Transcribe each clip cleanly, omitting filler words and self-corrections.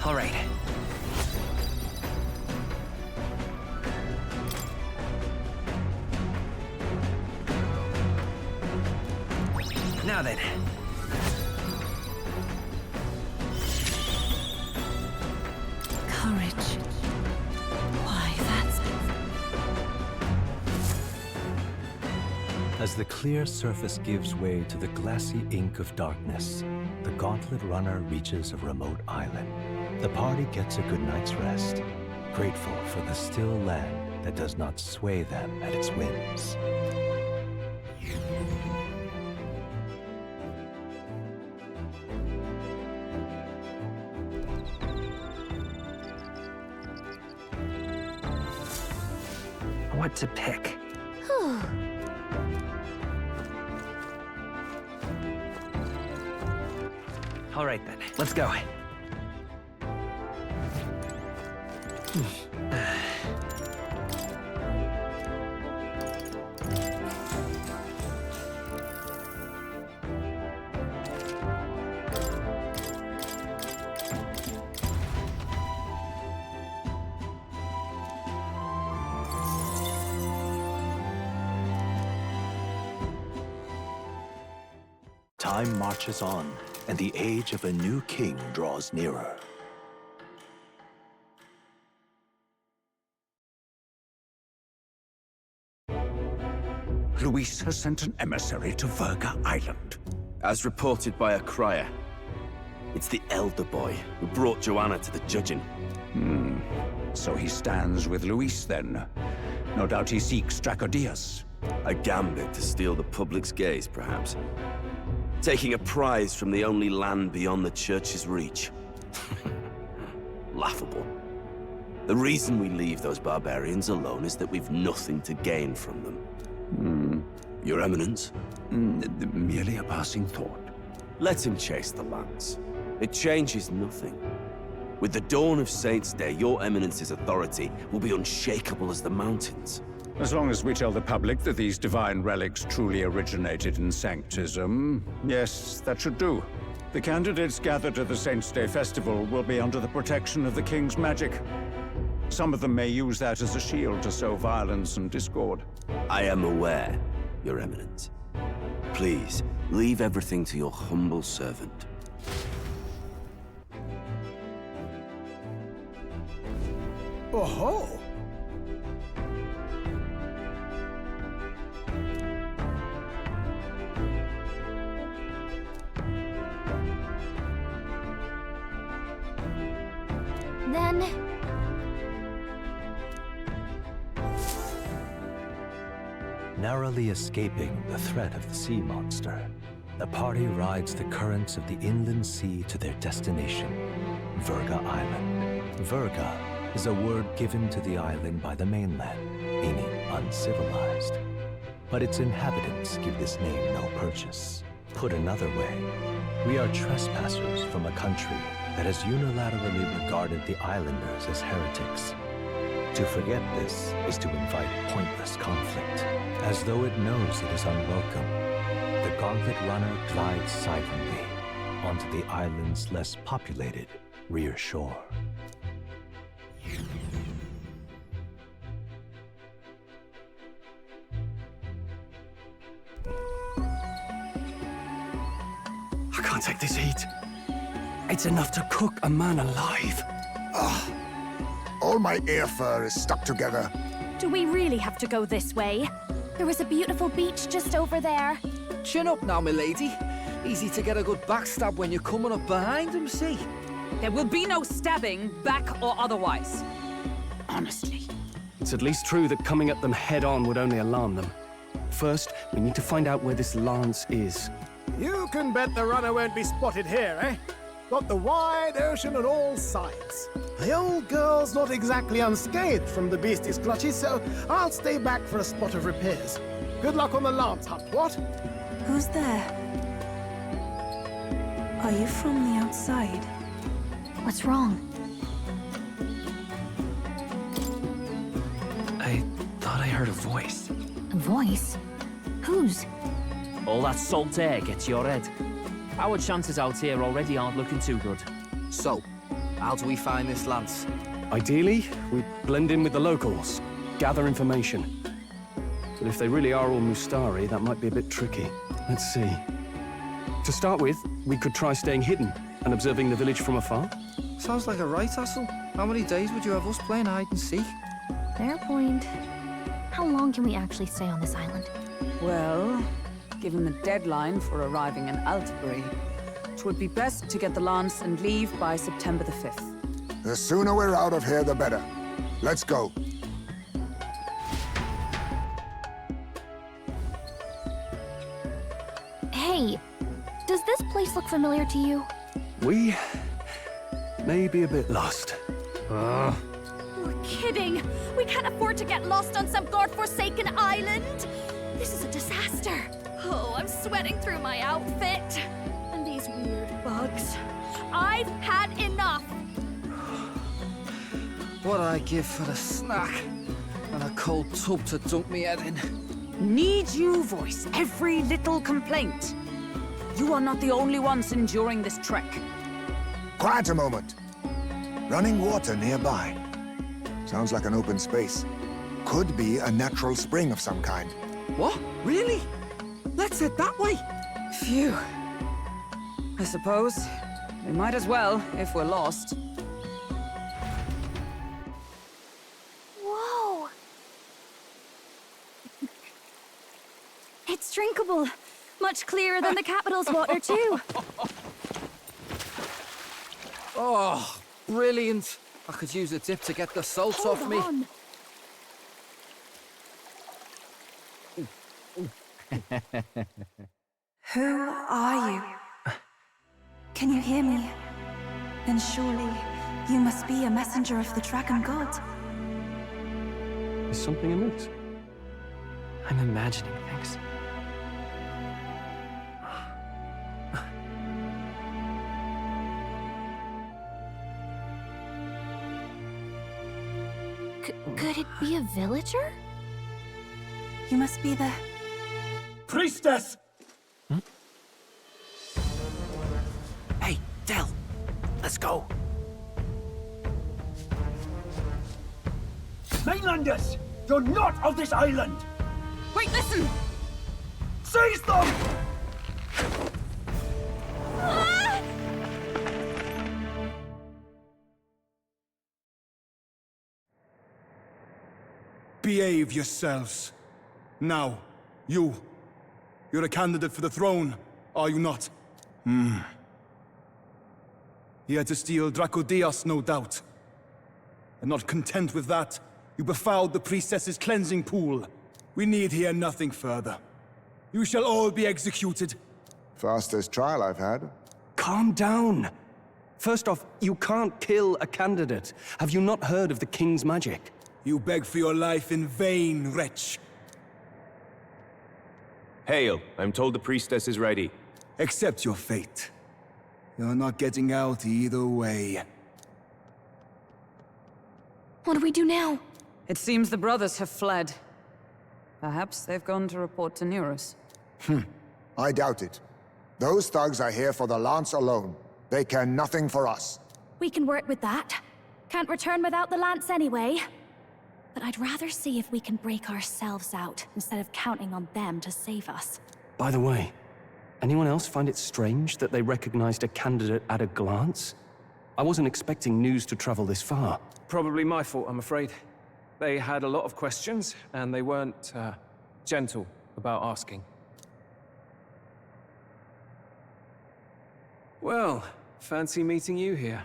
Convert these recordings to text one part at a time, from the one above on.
All right. Now then. Courage. Why, that's... As the clear surface gives way to the glassy ink of darkness, the gauntlet runner reaches a remote island. The party gets a good night's rest, grateful for the still land that does not sway them at its whims. What to pick? All right then, let's go. Time marches on, and the age of a new king draws nearer. Luis has sent an emissary to Verga Island. As reported by a crier, it's the elder boy who brought Joanna to the judging. So he stands with Luis then. No doubt he seeks Dracodius. A gambit to steal the public's gaze, perhaps. Taking a prize from the only land beyond the church's reach. Laughable. The reason we leave those barbarians alone is that we've nothing to gain from them. Your Eminence? Merely a passing thought. Let him chase the lance. It changes nothing. With the dawn of Saints' Day, your Eminence's authority will be unshakable as the mountains. As long as we tell the public that these divine relics truly originated in Sanctism, yes, that should do. The candidates gathered at the Saints' Day Festival will be under the protection of the King's magic. Some of them may use that as a shield to sow violence and discord. I am aware, Your Eminence. Please, leave everything to your humble servant. Oh-ho! Then... Narrowly escaping the threat of the sea monster, the party rides the currents of the inland sea to their destination, Verga Island. Verga is a word given to the island by the mainland, meaning uncivilized. But its inhabitants give this name no purchase. Put another way, we are trespassers from a country that has unilaterally regarded the islanders as heretics. To forget this is to invite pointless conflict. As though it knows it is unwelcome, the gauntlet runner glides silently onto the island's less populated rear shore. I can't take this heat. It's enough to cook a man alive. All my ear fur is stuck together. Do we really have to go this way? There was a beautiful beach just over there. Chin up now, milady. Easy to get a good backstab when you're coming up behind him, see? There will be no stabbing, back or otherwise. Honestly. It's at least true that coming at them head-on would only alarm them. First, we need to find out where this lance is. You can bet the runner won't be spotted here, eh? Got the wide ocean on all sides. The old girl's not exactly unscathed from the beastie's clutches, so I'll stay back for a spot of repairs. Good luck on the lance hunt, what? Who's there? Are you from the outside? What's wrong? I thought I heard a voice. A voice? Whose? All that salt air gets your head. Our chances out here already aren't looking too good. So, How do we find this lance? Ideally, we blend in with the locals, gather information. But if they really are all Mustari, that might be a bit tricky. Let's see. To start with, we could try staying hidden and observing the village from afar. Sounds like a right hassle. How many days would you have us playing hide and seek? Fair point. How long can we actually stay on this island? Well, given the deadline for arriving in Altabury, it would be best to get the lance and leave by September the 5th. The sooner we're out of here, the better. Let's go. Hey, does this place look familiar to you? We may be a bit lost. You're kidding! We can't afford to get lost on some godforsaken island! This is a disaster! Oh, I'm sweating through my outfit. And these weird bugs. I've had enough! What I give for a snack and a cold tub to dunk me head in. Need you voice every little complaint? You are not the only ones enduring this trek. Quiet a moment. Running water nearby. Sounds like an open space. Could be a natural spring of some kind. What? Really? Let's head that way. Phew. I suppose we might as well if we're lost. Whoa! It's drinkable. Much clearer than the capital's water, too. Oh, brilliant. I could use a dip to get the salt off me. On. Who are you? Can you hear me? Then surely you must be a messenger of the Dragon God. Is something amiss? I'm imagining things. Could it be a villager? You must be the... Priestess! Hey, Del. Let's go. Mainlanders! You're not of this island! Wait, listen! Seize them! Behave yourselves. Now, you're a candidate for the throne, are you not? Here to steal Dracodias, no doubt. And not content with that, you befouled the priestess's cleansing pool. We need hear nothing further. You shall all be executed. Fastest trial I've had. Calm down. First off, you can't kill a candidate. Have you not heard of the king's magic? You beg for your life in vain, wretch. Hail, I'm told the priestess is ready. Accept your fate. You're not getting out either way. What do we do now? It seems the brothers have fled. Perhaps they've gone to report to Neurus. I doubt it. Those thugs are here for the lance alone. They care nothing for us. We can work with that. Can't return without the lance anyway. But I'd rather see if we can break ourselves out, instead of counting on them to save us. By the way, anyone else find it strange that they recognized a candidate at a glance? I wasn't expecting news to travel this far. Probably my fault, I'm afraid. They had a lot of questions, and they weren't, gentle about asking. Well, fancy meeting you here.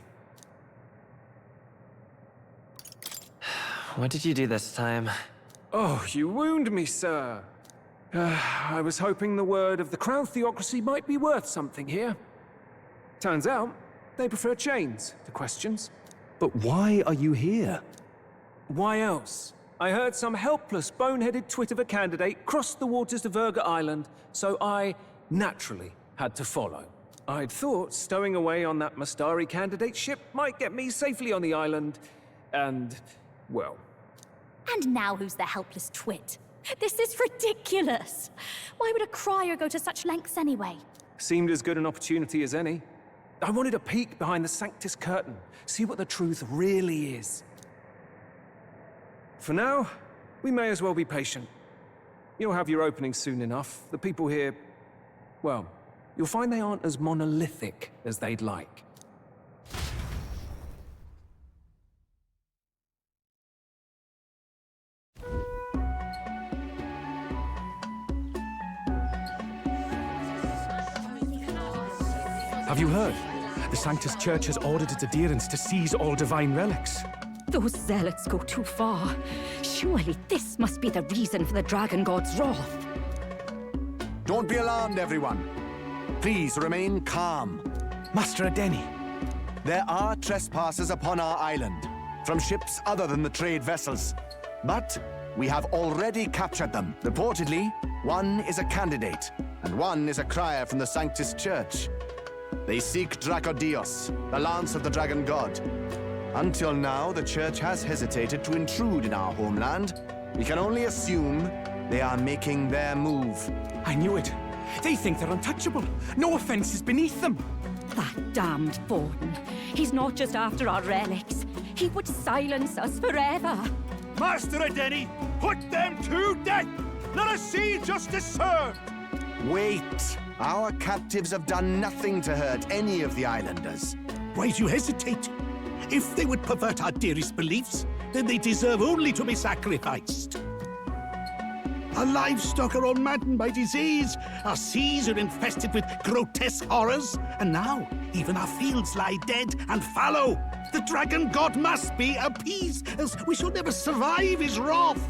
What did you do this time? Oh, you wound me, sir. I was hoping the word of the Crown Theocracy might be worth something here. Turns out, they prefer chains to questions. But why are you here? Why else? I heard some helpless, boneheaded twit of a candidate crossed the waters to Verga Island, so I naturally had to follow. I'd thought stowing away on that Mustari candidate ship might get me safely on the island, and, well... And now who's the helpless twit? This is ridiculous! Why would a crier go to such lengths anyway? Seemed as good an opportunity as any. I wanted a peek behind the Sanctus curtain, see what the truth really is. For now, we may as well be patient. You'll have your opening soon enough. The people here, well, you'll find they aren't as monolithic as they'd like. Have you heard? The Sanctus Church has ordered its adherents to seize all divine relics. Those zealots go too far. Surely this must be the reason for the Dragon God's wrath. Don't be alarmed, everyone. Please remain calm. Master Adeni. There are trespassers upon our island, from ships other than the trade vessels. But we have already captured them. Reportedly, one is a candidate, and one is a crier from the Sanctus Church. They seek Dracodios, the lance of the Dragon God. Until now, the Church has hesitated to intrude in our homeland. We can only assume they are making their move. I knew it. They think they're untouchable. No offense is beneath them. That damned Borden. He's not just after our relics. He would silence us forever. Master Adeni, put them to death! Let us see justice served! Wait! Our captives have done nothing to hurt any of the islanders. Why do you hesitate? If they would pervert our dearest beliefs, then they deserve only to be sacrificed. Our livestock are all maddened by disease, our seas are infested with grotesque horrors, and now even our fields lie dead and fallow. The Dragon God must be appeased, else we shall never survive his wrath.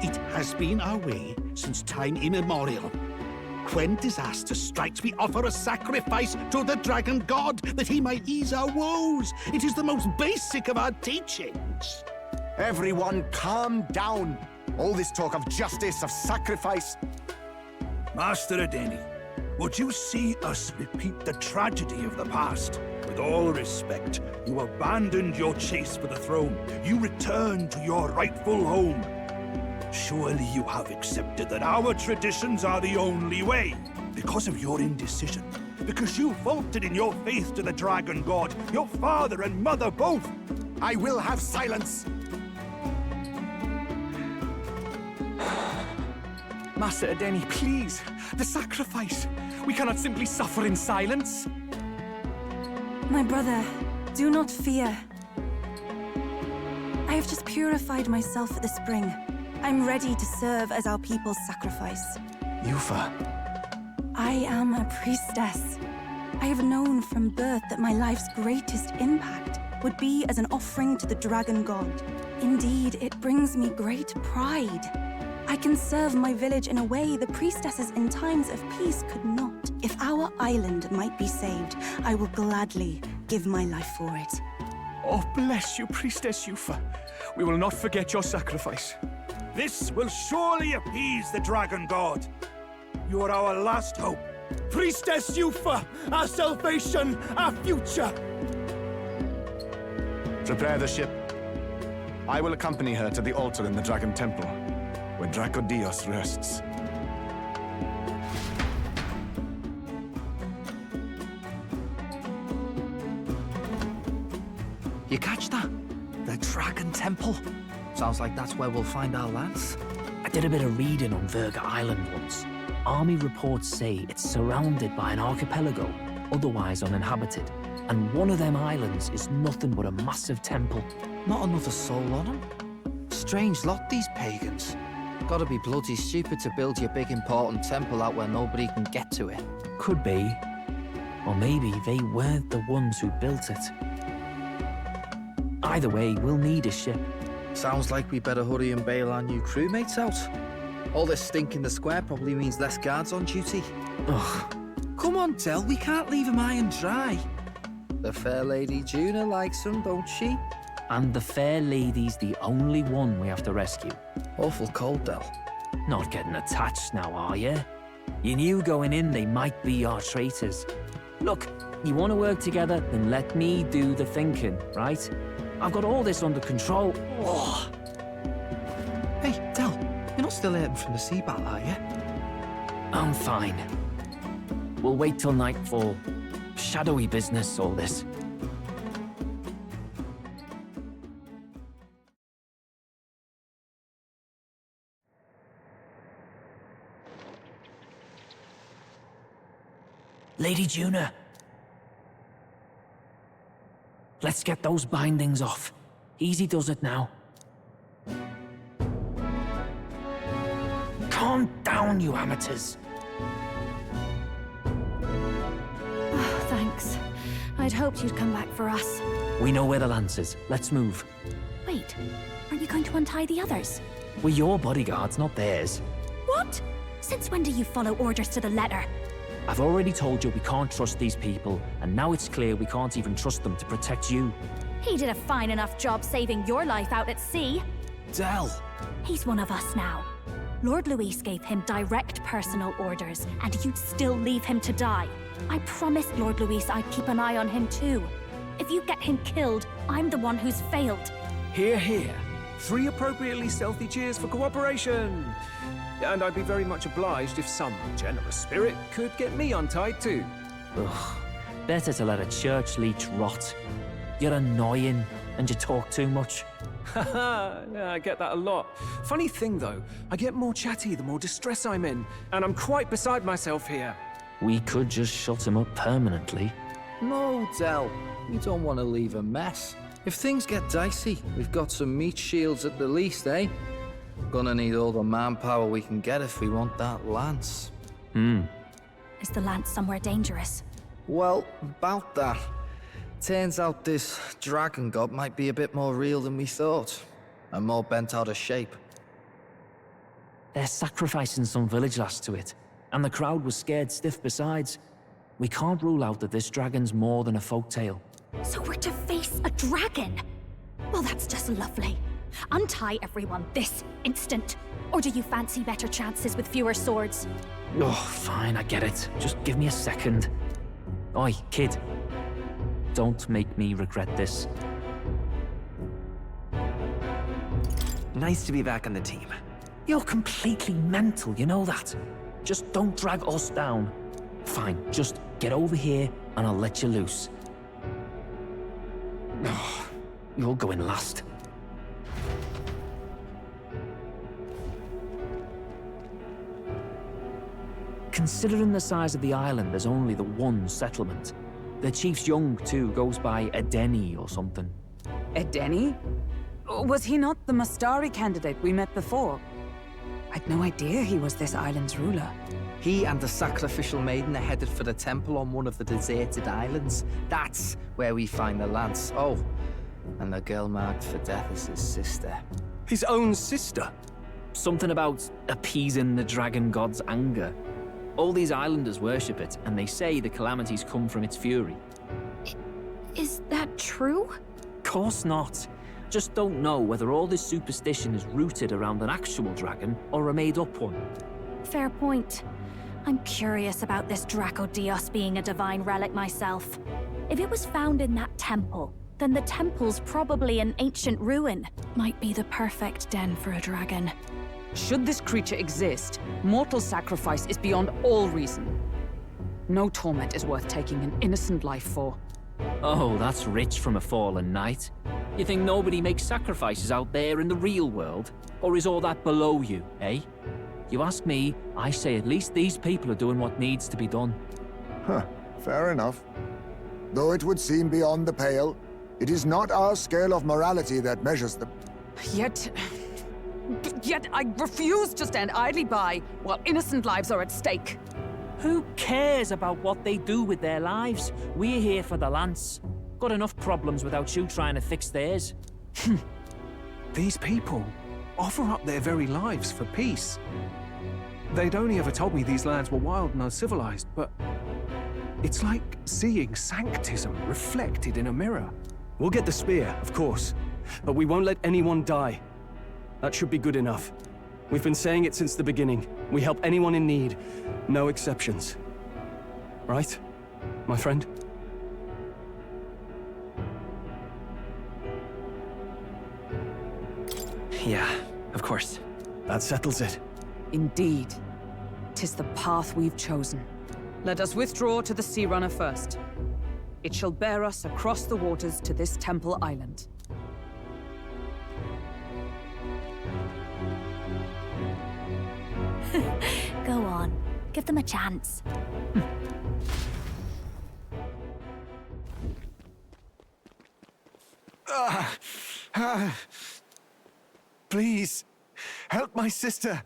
It has been our way since time immemorial. When disaster strikes, we offer a sacrifice to the Dragon God that he might ease our woes. It is the most basic of our teachings. Everyone calm down. All this talk of justice, of sacrifice. Master Adeni, would you see us repeat the tragedy of the past? With all respect, you abandoned your chase for the throne. You returned to your rightful home. Surely you have accepted that our traditions are the only way. Because of your indecision. Because you faltered in your faith to the Dragon God. Your father and mother both. I will have silence. Master Adeni, please. The sacrifice. We cannot simply suffer in silence. My brother, do not fear. I have just purified myself for the spring. I'm ready to serve as our people's sacrifice. Yufa. I am a priestess. I have known from birth that my life's greatest impact would be as an offering to the Dragon God. Indeed, it brings me great pride. I can serve my village in a way the priestesses in times of peace could not. If our island might be saved, I will gladly give my life for it. Oh, bless you, Priestess Yufa. We will not forget your sacrifice. This will surely appease the Dragon God. You are our last hope. Priestess Yufa, our salvation, our future. Prepare the ship. I will accompany her to the altar in the Dragon Temple, where Dracodios rests. You catch that? The Dragon Temple. Sounds like that's where we'll find our lads. I did a bit of reading on Virga Island once. Army reports say it's surrounded by an archipelago, otherwise uninhabited. And one of them islands is nothing but a massive temple. Not another soul on them. Strange lot, these pagans. Gotta be bloody stupid to build your big important temple out where nobody can get to it. Could be. Or maybe they weren't the ones who built it. Either way, we'll need a ship. Sounds like we better hurry and bail our new crewmates out. All this stink in the square probably means less guards on duty. Ugh. Come on, Del, we can't leave them high and dry. The fair lady Juna likes them, don't she? And the fair lady's the only one we have to rescue. Awful cold, Del. Not getting attached now, are you? You knew going in they might be our traitors. Look, you want to work together, then let me do the thinking, right? I've got all this under control. Oh. Hey, Del, you're not still hurting from the sea battle, are you? I'm fine. We'll wait till nightfall. Shadowy business, all this. Lady Juna. Let's get those bindings off. Easy does it now. Calm down, you amateurs. Oh, thanks. I'd hoped you'd come back for us. We know where the lance is. Let's move. Wait, aren't you going to untie the others? We're your bodyguards, not theirs. What? Since when do you follow orders to the letter? I've already told you we can't trust these people, and now it's clear we can't even trust them to protect you. He did a fine enough job saving your life out at sea. Del! He's one of us now. Lord Luis gave him direct personal orders, and you'd still leave him to die. I promised Lord Luis I'd keep an eye on him too. If you get him killed, I'm the one who's failed. Hear, hear. 3 appropriately stealthy cheers for cooperation. And I'd be very much obliged if some generous spirit could get me untied too. Ugh. Better to let a church leech rot. You're annoying, and you talk too much. Haha, yeah, I get that a lot. Funny thing though, I get more chatty the more distress I'm in, and I'm quite beside myself here. We could just shut him up permanently. No, Del. We don't want to leave a mess. If things get dicey, we've got some meat shields at the least, eh? Gonna need all the manpower we can get if we want that lance. Is the lance somewhere dangerous? Well, about that. Turns out this dragon god might be a bit more real than we thought. And more bent out of shape. They're sacrificing some village lass to it, and the crowd was scared stiff besides. We can't rule out that this dragon's more than a folktale. So we're to face a dragon? Well, that's just lovely. Untie everyone this instant. Or do you fancy better chances with fewer swords? Oh, fine, I get it. Just give me a second. Oi, kid. Don't make me regret this. Nice to be back on the team. You're completely mental, you know that. Just don't drag us down. Fine, just get over here and I'll let you loose. Oh, you're going last. Considering the size of the island, there's only the one settlement. The chief's young, too, goes by Edeni or something. Edeni? Was he not the Mastari candidate we met before? I'd no idea he was this island's ruler. He and the sacrificial maiden are headed for the temple on one of the deserted islands. That's where we find the lance. Oh, and the girl marked for death is his sister. His own sister? Something about appeasing the dragon god's anger. All these islanders worship it, and they say the calamities come from its fury. Is that true? Course not. Just don't know whether all this superstition is rooted around an actual dragon or a made-up one. Fair point. I'm curious about this Draco Dios being a divine relic myself. If it was found in that temple, then the temple's probably an ancient ruin. Might be the perfect den for a dragon. Should this creature exist, mortal sacrifice is beyond all reason. No torment is worth taking an innocent life for. Oh, that's rich from a fallen knight. You think nobody makes sacrifices out there in the real world? Or is all that below you, eh? You ask me, I say at least these people are doing what needs to be done. Huh, fair enough. Though it would seem beyond the pale, it is not our scale of morality that measures them. Yet I refuse to stand idly by while innocent lives are at stake. Who cares about what they do with their lives? We're here for the lance. Got enough problems without you trying to fix theirs. These people offer up their very lives for peace. They'd only ever told me these lands were wild and uncivilized, but it's like seeing sanctism reflected in a mirror. We'll get the spear, of course, but we won't let anyone die. That should be good enough. We've been saying it since the beginning. We help anyone in need, no exceptions. Right, my friend? Yeah, of course. That settles it. Indeed. 'Tis the path we've chosen. Let us withdraw to the Sea Runner first. It shall bear us across the waters to this temple island. Go on. Give them a chance. Please, help my sister.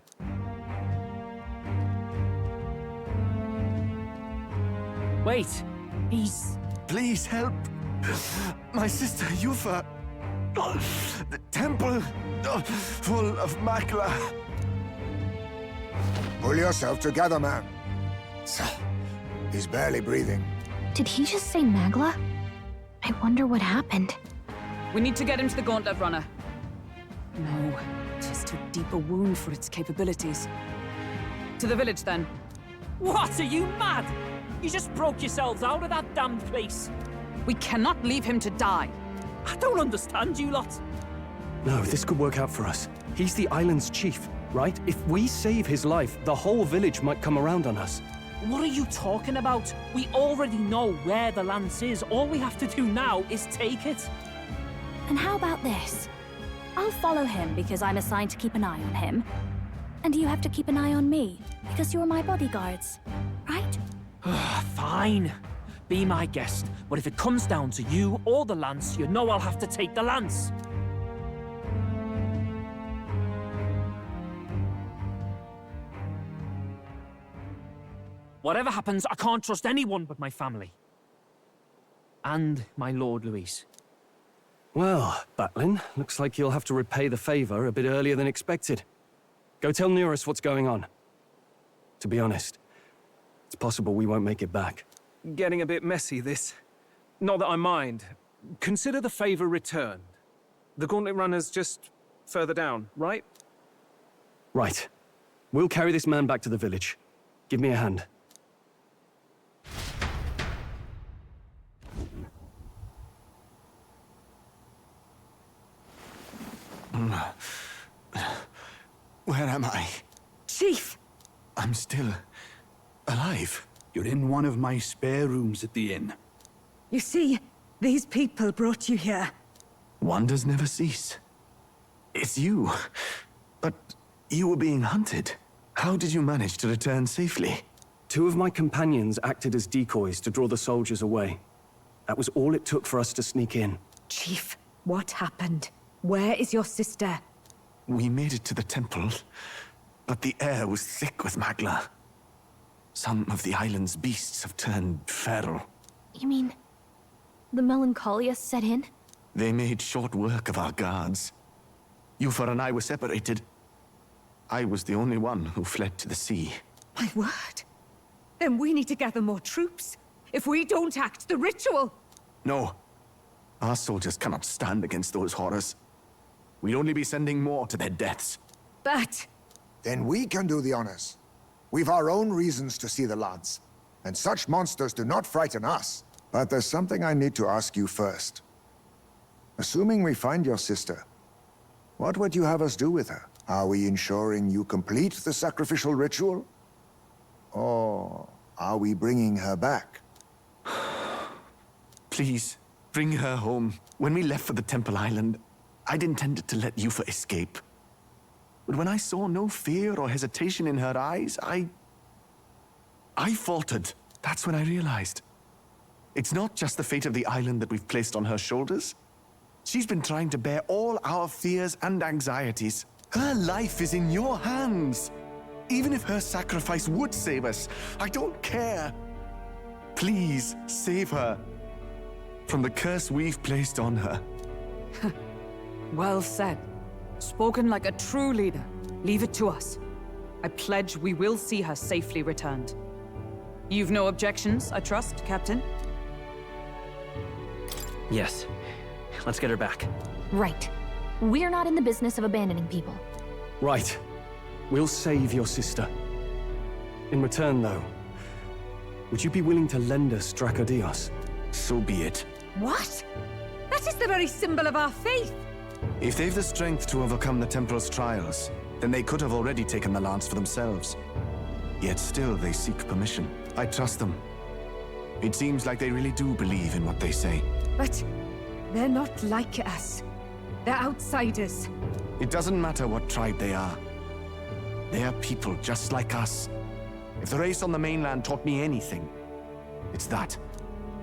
Wait, he's... Please help my sister Yufa. The temple full of Makla. Pull yourself together, man. He's barely breathing. Did he just say Magla? I wonder what happened. We need to get him to the Gauntlet Runner. No, it is too deep a wound for its capabilities. To the village, then. What, are you mad? You just broke yourselves out of that damned place. We cannot leave him to die. I don't understand you lot. No, this could work out for us. He's the island's chief, right? If we save his life, the whole village might come around on us. What are you talking about? We already know where the lance is. All we have to do now is take it. And how about this? I'll follow him because I'm assigned to keep an eye on him. And you have to keep an eye on me because you're my bodyguards, right? Fine. Be my guest. But if it comes down to you or the lance, you know I'll have to take the lance. Whatever happens, I can't trust anyone but my family. And my Lord Luis. Well, Batlin, looks like you'll have to repay the favor a bit earlier than expected. Go tell Neurus what's going on. To be honest, it's possible we won't make it back. Getting a bit messy, this. Not that I mind. Consider the favor returned. The Gauntlet Runner's just further down, right? Right. We'll carry this man back to the village. Give me a hand. Where am I? Chief! I'm still alive. You're in one of my spare rooms at the inn. You see, these people brought you here. Wonders never cease. It's you. But you were being hunted. How did you manage to return safely? 2 of my companions acted as decoys to draw the soldiers away. That was all it took for us to sneak in. Chief, what happened? Where is your sister? We made it to the temple, but the air was thick with Magla. Some of the island's beasts have turned feral. You mean the melancholia set in? They made short work of our guards. Yufa and I were separated. I was the only one who fled to the sea. My word. Then we need to gather more troops. If we don't act, the ritual... No. Our soldiers cannot stand against those horrors. We'd only be sending more to their deaths. But... Then we can do the honors. We've our own reasons to see the lance, and such monsters do not frighten us. But there's something I need to ask you first. Assuming we find your sister, what would you have us do with her? Are we ensuring you complete the sacrificial ritual? Or are we bringing her back? Please, bring her home. When we left for the Temple Island, I'd intended to let Yufa escape. But when I saw no fear or hesitation in her eyes, I faltered. That's when I realized. It's not just the fate of the island that we've placed on her shoulders. She's been trying to bear all our fears and anxieties. Her life is in your hands. Even if her sacrifice would save us, I don't care. Please, save her from the curse we've placed on her. Well said. Spoken like a true leader. Leave it to us. I pledge we will see her safely returned. You've no objections, I trust, Captain? Yes. Let's get her back. Right. We're not in the business of abandoning people. Right. We'll save your sister. In return, though, would you be willing to lend us Dracodios? So be it. What? That is the very symbol of our faith! If they've the strength to overcome the Temple's trials, then they could have already taken the lance for themselves. Yet still they seek permission. I trust them. It seems like they really do believe in what they say. But they're not like us. They're outsiders. It doesn't matter what tribe they are. They are people just like us. If the race on the mainland taught me anything, it's that.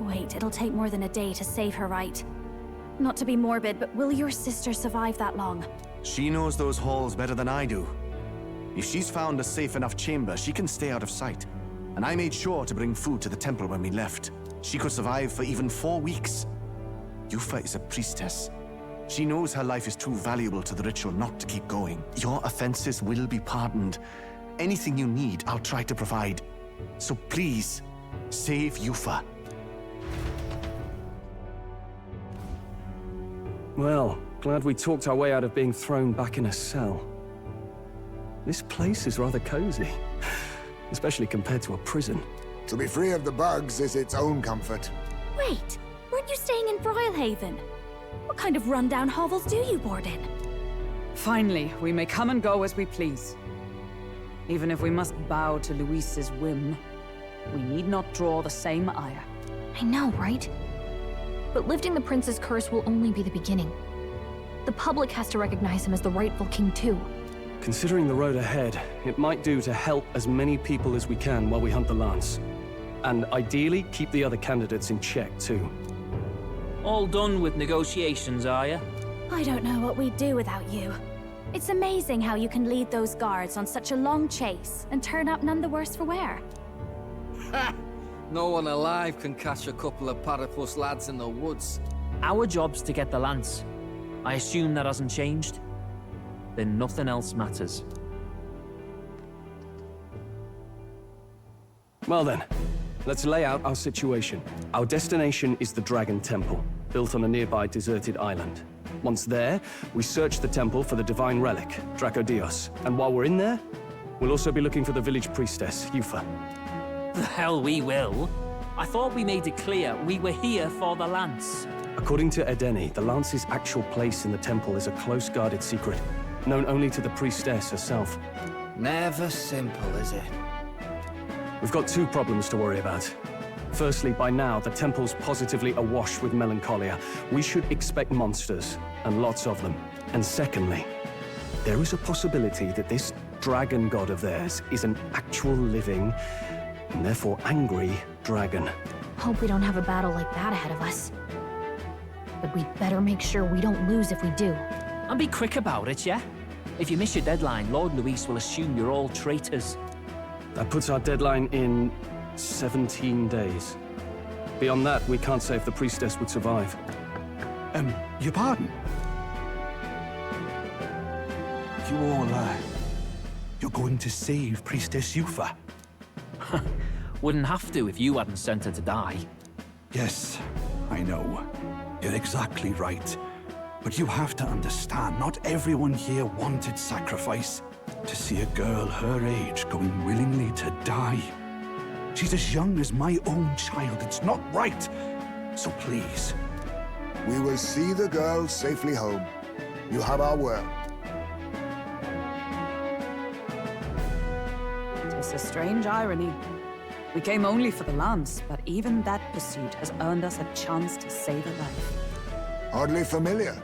Wait, it'll take more than a day to save her, right? Not to be morbid, but will your sister survive that long? She knows those halls better than I do. If she's found a safe enough chamber, she can stay out of sight. And I made sure to bring food to the temple when we left. She could survive for even 4 weeks. Yufa is a priestess. She knows her life is too valuable to the ritual not to keep going. Your offenses will be pardoned. Anything you need, I'll try to provide. So please, save Yufa. Well, glad we talked our way out of being thrown back in a cell. This place is rather cozy, especially compared to a prison. To be free of the bugs is its own comfort. Wait, weren't you staying in Broilhaven? What kind of rundown hovels do you board in? Finally, we may come and go as we please. Even if we must bow to Luis's whim, we need not draw the same ire. I know, right? But lifting the prince's curse will only be the beginning. The public has to recognize him as the rightful king too. Considering the road ahead, it might do to help as many people as we can while we hunt the Lance. And ideally, keep the other candidates in check too. All done with negotiations, are you? I don't know what we'd do without you. It's amazing how you can lead those guards on such a long chase and turn up none the worse for wear. Ha! No one alive can catch a couple of platypus lads in the woods. Our job's to get the Lance. I assume that hasn't changed? Then nothing else matters. Well then, let's lay out our situation. Our destination is the Dragon Temple, built on a nearby deserted island. Once there, we search the temple for the divine relic, Dracodios. And while we're in there, we'll also be looking for the village priestess, Yufa. The hell we will. I thought we made it clear we were here for the Lance. According to Edeni, the Lance's actual place in the temple is a close-guarded secret, known only to the priestess herself. Never simple, is it? We've got 2 problems to worry about. Firstly, by now, the temple's positively awash with melancholia. We should expect monsters, and lots of them. And secondly, there is a possibility that this dragon god of theirs is an actual living, and therefore angry, dragon. Hope we don't have a battle like that ahead of us. But we'd better make sure we don't lose if we do. And be quick about it, yeah? If you miss your deadline, Lord Luis will assume you're all traitors. That puts our deadline in 17 days. Beyond that, we can't say if the priestess would survive. Your pardon? You all, you're going to save Priestess Yufa? Wouldn't have to if you hadn't sent her to die. Yes, I know. You're exactly right. But you have to understand, not everyone here wanted sacrifice. To see a girl her age going willingly to die. She's as young as my own child. It's not right. So please. We will see the girl safely home. You have our word. It's a strange irony. We came only for the Lance, but even that pursuit has earned us a chance to save a life. Oddly familiar.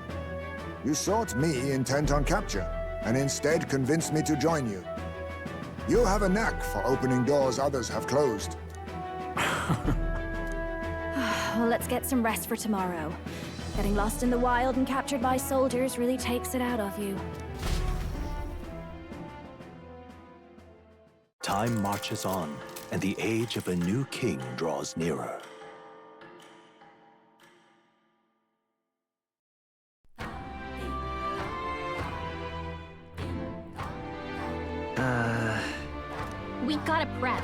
You sought me intent on capture, and instead convinced me to join you. You have a knack for opening doors others have closed. Well, let's get some rest for tomorrow. Getting lost in the wild and captured by soldiers really takes it out of you. Time marches on, and the age of a new king draws nearer. We gotta prep.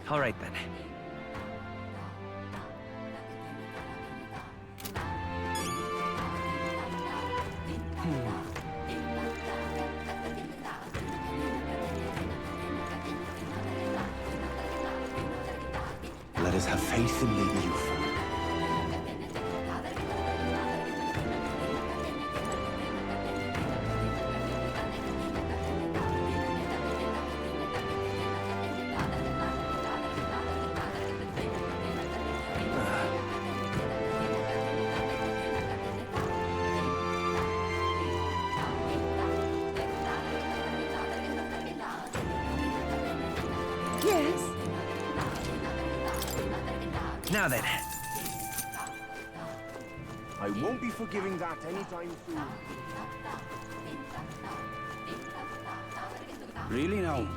All right then. Let us have faith in Lady Yufa. Now then. I won't be forgiving that anytime soon. Really now?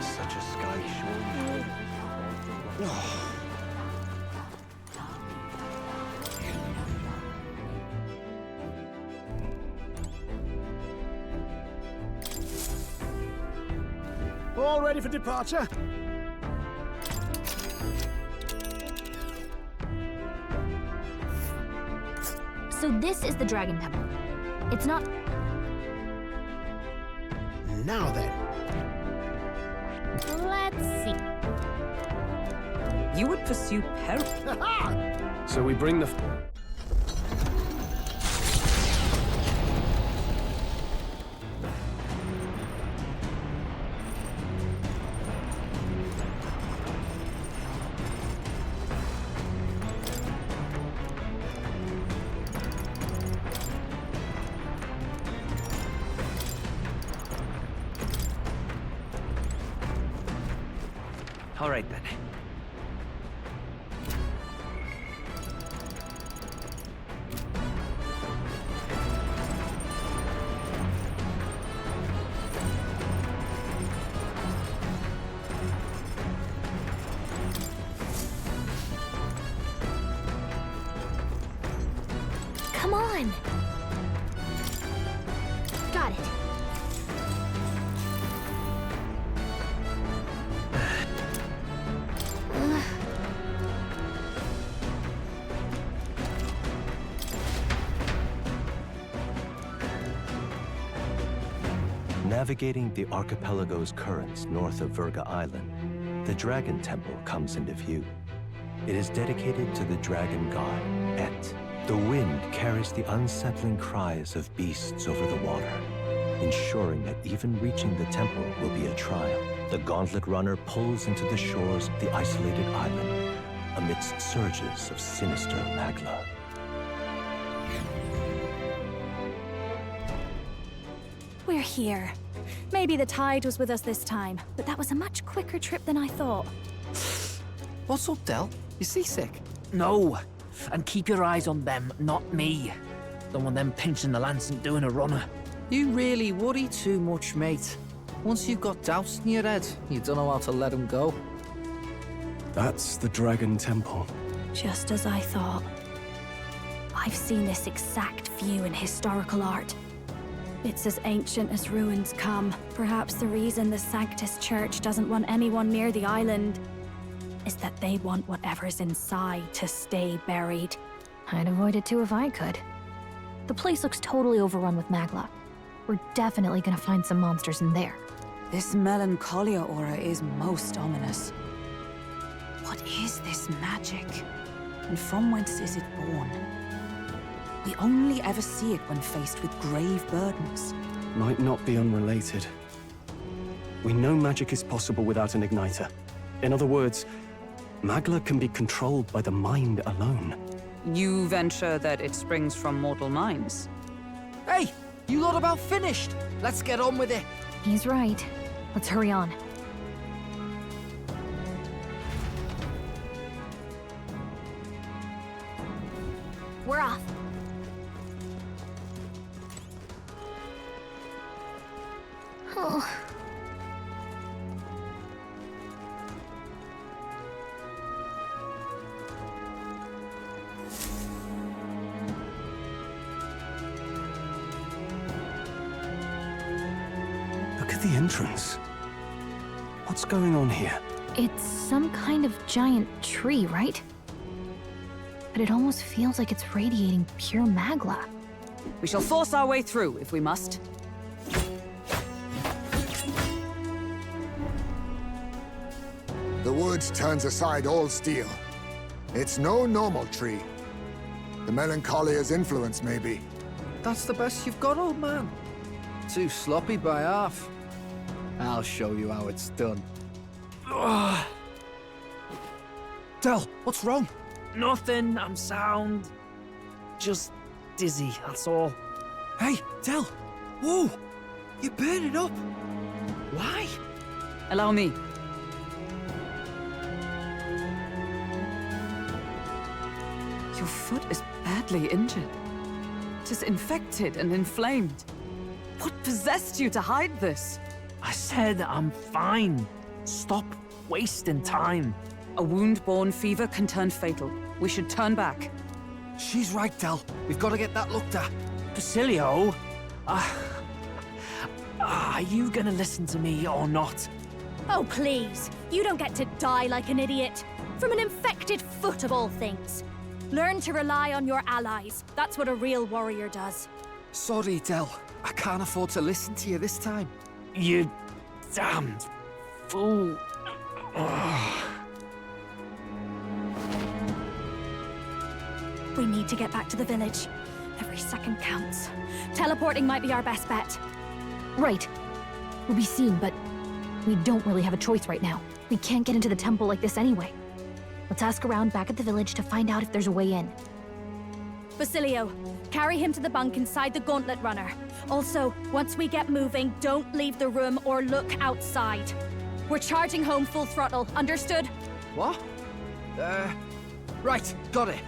Such a sky show. All ready for departure? So this is the Dragon Temple. It's not... Now then. Let's see. You would pursue peril. So we bring the... All right, then. Come on! Got it. Navigating the archipelago's currents north of Virga Island, the Dragon Temple comes into view. It is dedicated to the dragon god, Et. The wind carries the unsettling cries of beasts over the water, ensuring that even reaching the temple will be a trial. The gauntlet runner pulls into the shores of the isolated island, amidst surges of sinister magla. We're here. Maybe the tide was with us this time, but that was a much quicker trip than I thought. What's up, Del? You seasick? No. And keep your eyes on them, not me. Don't want them pinching the lance and doing a runner. You really worry too much, mate. Once you've got doubts in your head, you don't know how to let them go. That's the Dragon Temple. Just as I thought. I've seen this exact view in historical art. It's as ancient as ruins come. Perhaps the reason the Sanctus Church doesn't want anyone near the island is that they want whatever's inside to stay buried. I'd avoid it too if I could. The place looks totally overrun with magla. We're definitely gonna find some monsters in there. This melancholia aura is most ominous. What is this magic? And from whence is it born? We only ever see it when faced with grave burdens. Might not be unrelated. We know magic is possible without an igniter. In other words, magla can be controlled by the mind alone. You venture that it springs from mortal minds? Hey, you lot about finished? Let's get on with it. He's right. Let's hurry on. We're off. Oh. Look at the entrance. What's going on here? It's some kind of giant tree, right? But it almost feels like it's radiating pure magla. We shall force our way through, if we must. The woods turns aside all steel. It's no normal tree. The Melancholia's influence, maybe. That's the best you've got, old man. Too sloppy by half. I'll show you how it's done. Del, what's wrong? Nothing, I'm sound. Just dizzy, that's all. Hey, Del! Whoa! You're burning up! Why? Allow me. Your foot is badly injured. It is infected and inflamed. What possessed you to hide this? I said I'm fine. Stop wasting time. A wound-borne fever can turn fatal. We should turn back. She's right, Del. We've got to get that looked at. Basilio? Are you gonna listen to me or not? Oh, please. You don't get to die like an idiot. From an infected foot of all things. Learn to rely on your allies. That's what a real warrior does. Sorry, Del. I can't afford to listen to you this time. You damned fool. We need to get back to the village. Every second counts. Teleporting might be our best bet. Right. We'll be seen, but we don't really have a choice right now. We can't get into the temple like this anyway. Let's ask around back at the village to find out if there's a way in. Basilio, carry him to the bunk inside the gauntlet runner. Also, once we get moving, don't leave the room or look outside. We're charging home full throttle, understood? What? Right, got it.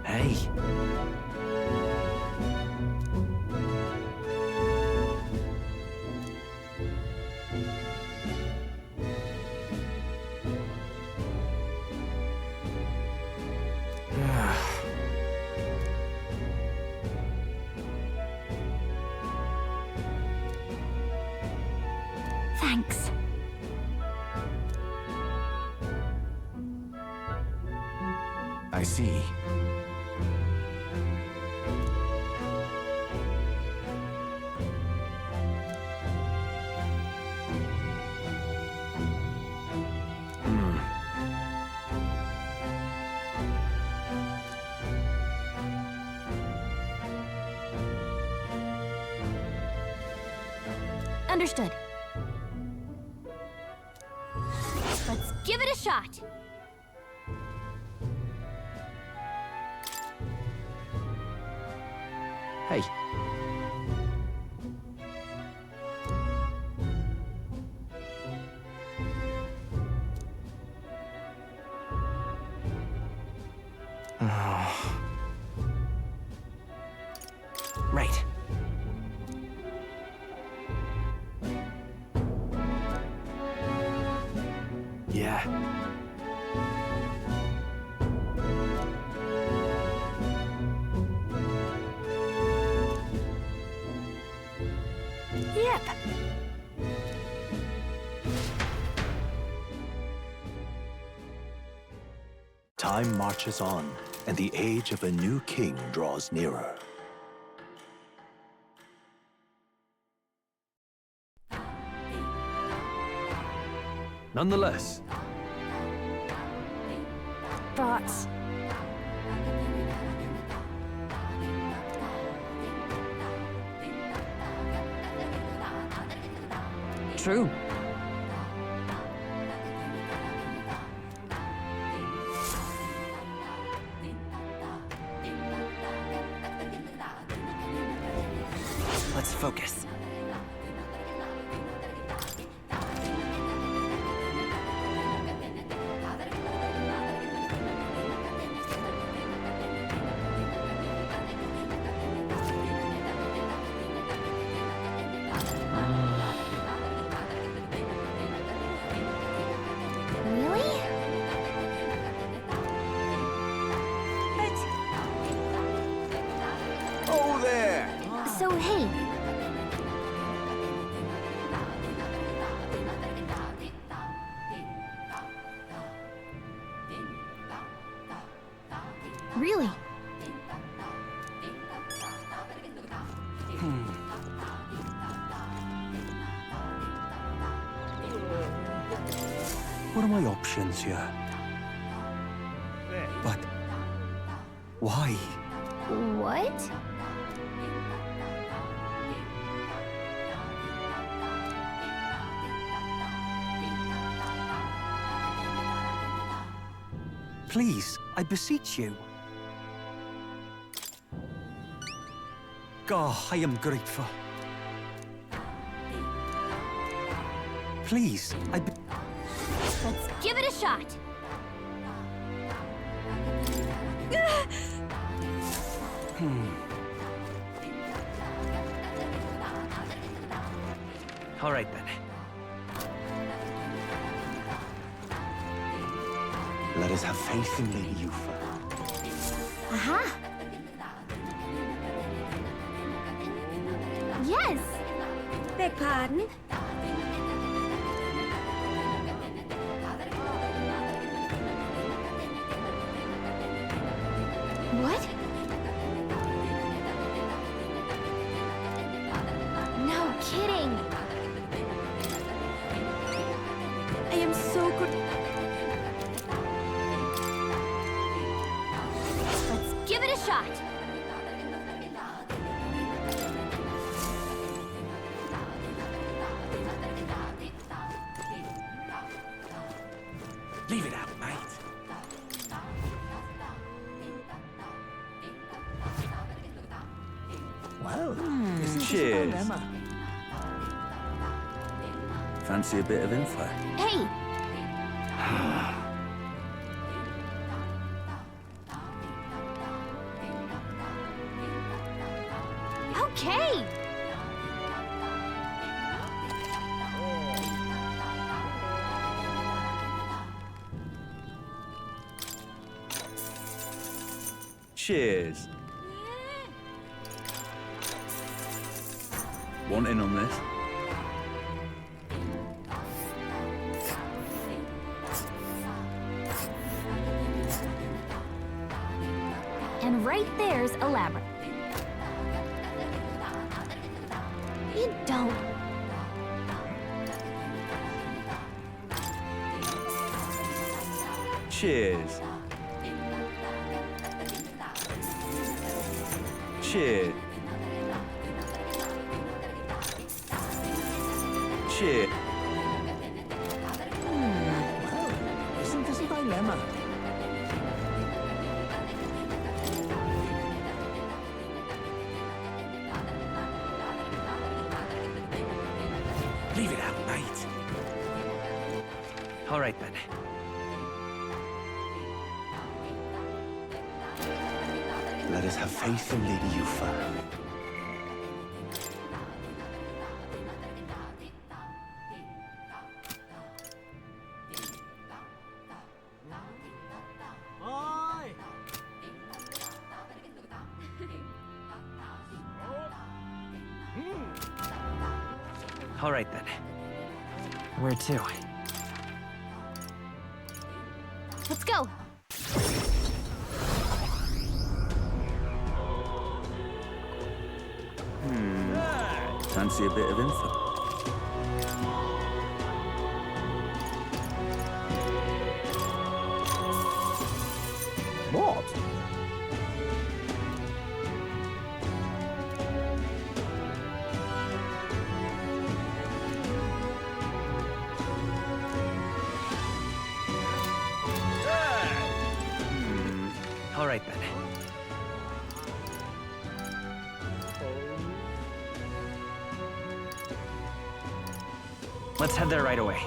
Hey. Thanks. I see. Understood. Let's give it a shot. Hey. Right. Yeah. Yep. Time marches on, and the age of a new king draws nearer. Nonetheless, But... True. Let's focus. Really? Oh, there! So, hey. Really? What are my options here? But why? What? Please, I beseech you. God, I am grateful. Please, Let's give it a shot. All right, then. Let us have faith in Lady Yufa. Aha! Yes! Beg pardon? What? No kidding! I am so good. Let's give it a shot. leave it out, mate. Well, Isn't this a cheers. dilemma? Fancy a bit of info? Hey! Okay! Cheers. Want in on this? And right there's a labyrinth. You don't. Cheers. Cheers. Cheers. Isn't this a dilemma? Leave it out, mate. All right, then. Let us have faith in Lady Yufa. All right, then. Where to? Let's go. Fancy a bit of info? What? All right, then. Let's head there right away.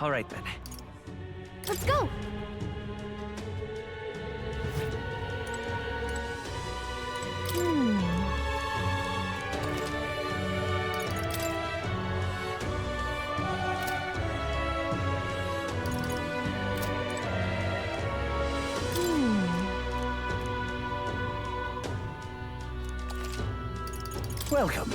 All right, then. Let's go. Welcome.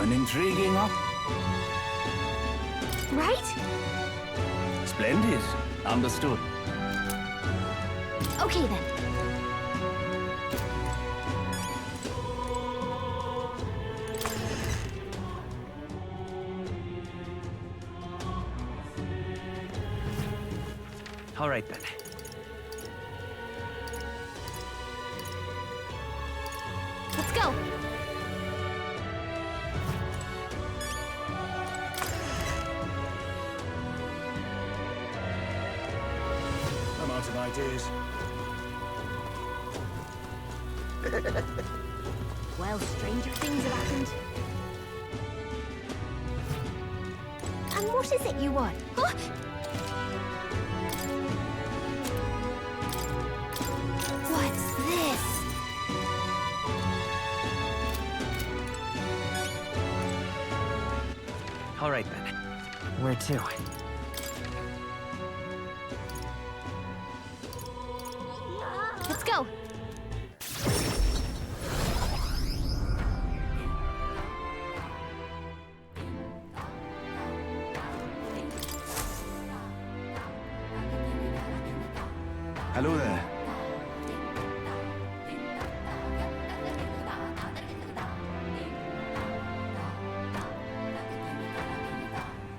An intriguing Right? Splendid. Understood. Okay then. All right, then. Let's go! I'm out of ideas. Well, stranger things have happened. And what is it you want? Huh? What's this? All right, then. Where to? Let's go! Hello there.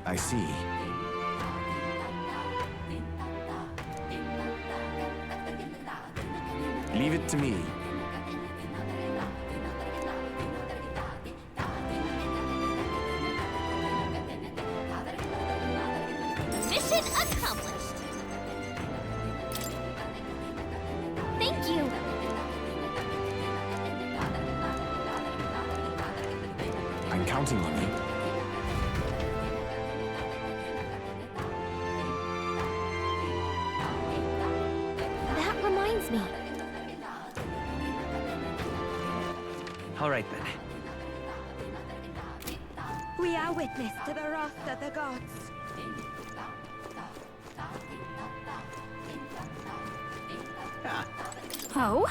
I see. Leave it to me. Mission accomplished! Thank you! I'm counting on you. That reminds me. All right, then. We are witness to the wrath of the gods. Oh?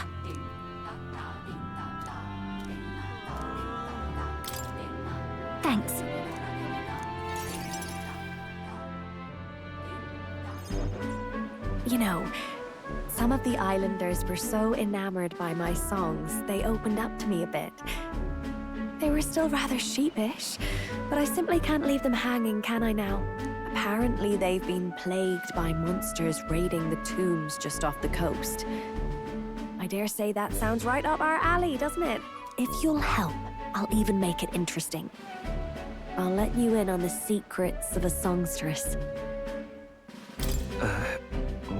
Thanks. You know, some of the islanders were so enamored by my songs, they opened up to me a bit. They were still rather sheepish, but I simply can't leave them hanging, can I now? Apparently they've been plagued by monsters raiding the tombs just off the coast. I dare say that sounds right up our alley, doesn't it? If you'll help, I'll even make it interesting. I'll let you in on the secrets of a songstress.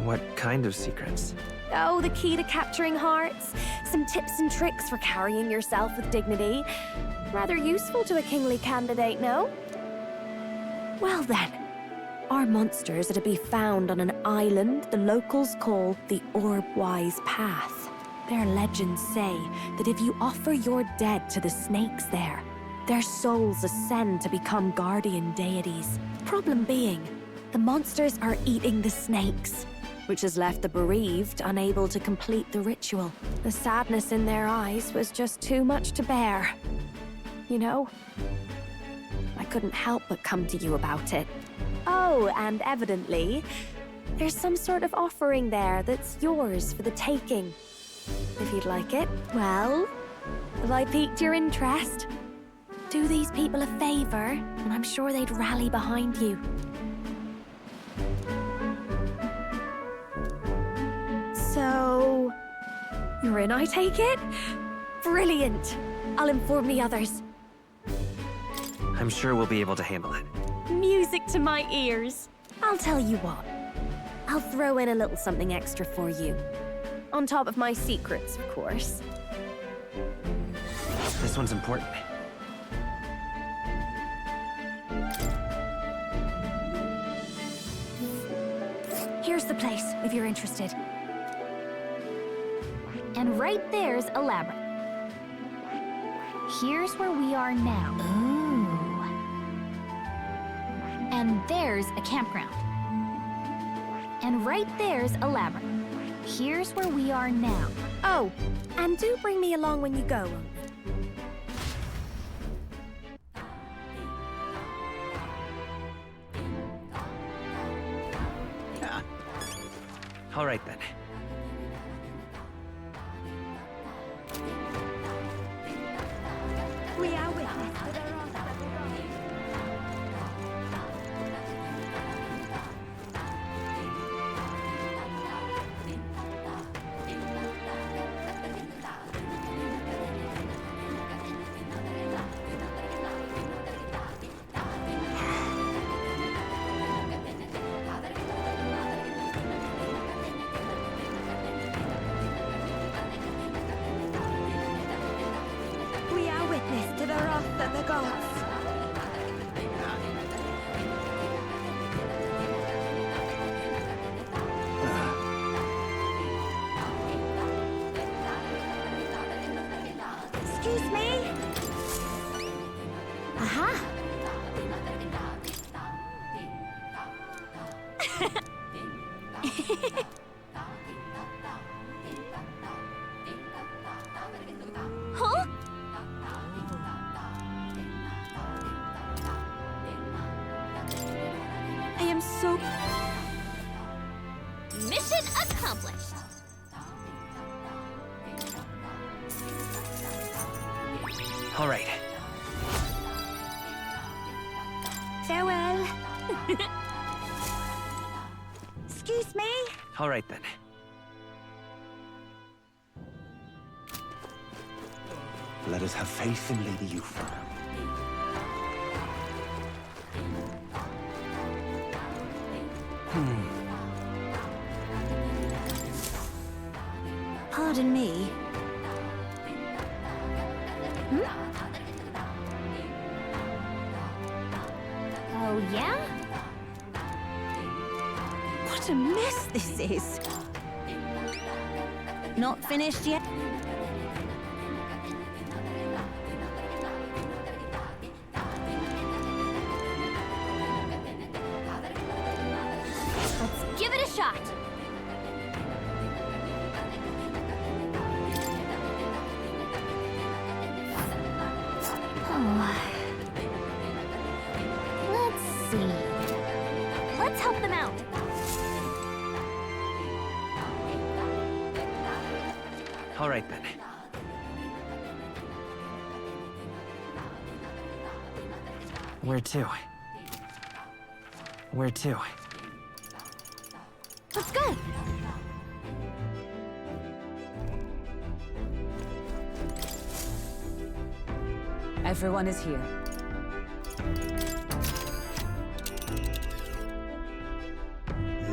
What kind of secrets? Oh, the key to capturing hearts. Some tips and tricks for carrying yourself with dignity. Rather useful to a kingly candidate, no? Well then, our monsters are to be found on an island the locals call the Orbwise Path. Their legends say that if you offer your dead to the snakes there, their souls ascend to become guardian deities. Problem being, the monsters are eating the snakes, which has left the bereaved unable to complete the ritual. The sadness in their eyes was just too much to bear. You know? I couldn't help but come to you about it. Oh, and evidently, there's some sort of offering there that's yours for the taking. If you'd like it. Well, have I piqued your interest? Do these people a favor, and I'm sure they'd rally behind you. So, you're in, I take it? Brilliant! I'll inform the others. I'm sure we'll be able to handle it. Music to my ears. I'll tell you what. I'll throw in a little something extra for you. On top of my secrets, of course. This one's important. Here's the place, if you're interested. And right there's a labyrinth. Here's where we are now. Ooh. And there's a campground. And right there's a labyrinth. Here's where we are now. Oh, and do bring me along when you go. All right, then. We are witness to the wrath of the gods. the gods. Excuse me? Aha! Huh? I am so... Mission accomplished. All right. Farewell. Excuse me? All right, then. Let us have faith in Lady Yuffie. Pardon me. Oh, yeah? What a mess this is. Not finished yet? Let's give it a shot. Let's see. Let's help them out. All right, then. Where to? Where to? Let's go. Everyone is here.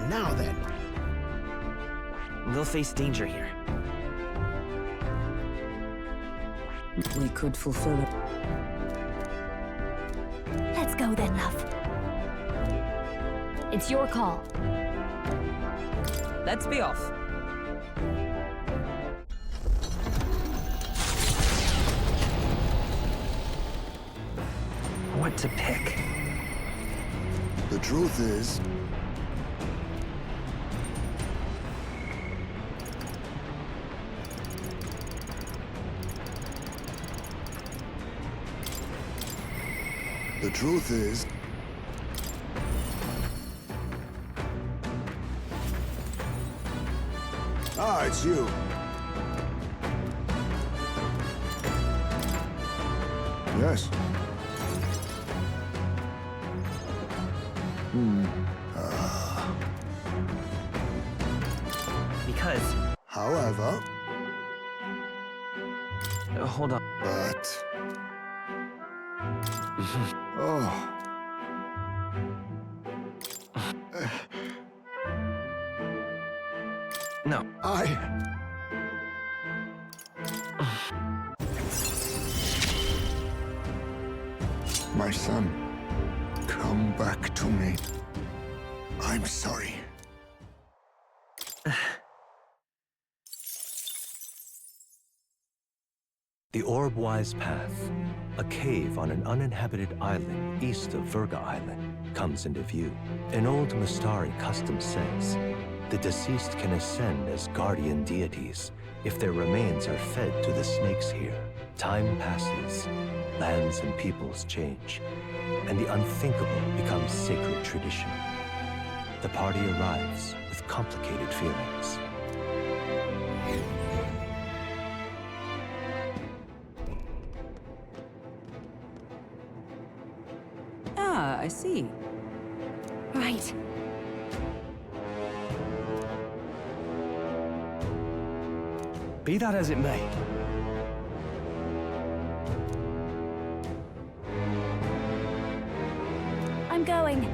Now then. They'll face danger here. We could fulfill it. Let's go then, love. It's your call. Let's be off. What to pick? The truth is, Ah, it's you. Yes. Because... However... hold on. But... Oh... No. My son, come back to me. I'm sorry. The Orb-Wise Path, a cave on an uninhabited island east of Virga Island, comes into view. An old Mustari custom says, the deceased can ascend as guardian deities if their remains are fed to the snakes here. Time passes, lands and peoples change, and the unthinkable becomes sacred tradition. The party arrives with complicated feelings. Ah, I see. Right. Be that as it may. I'm going.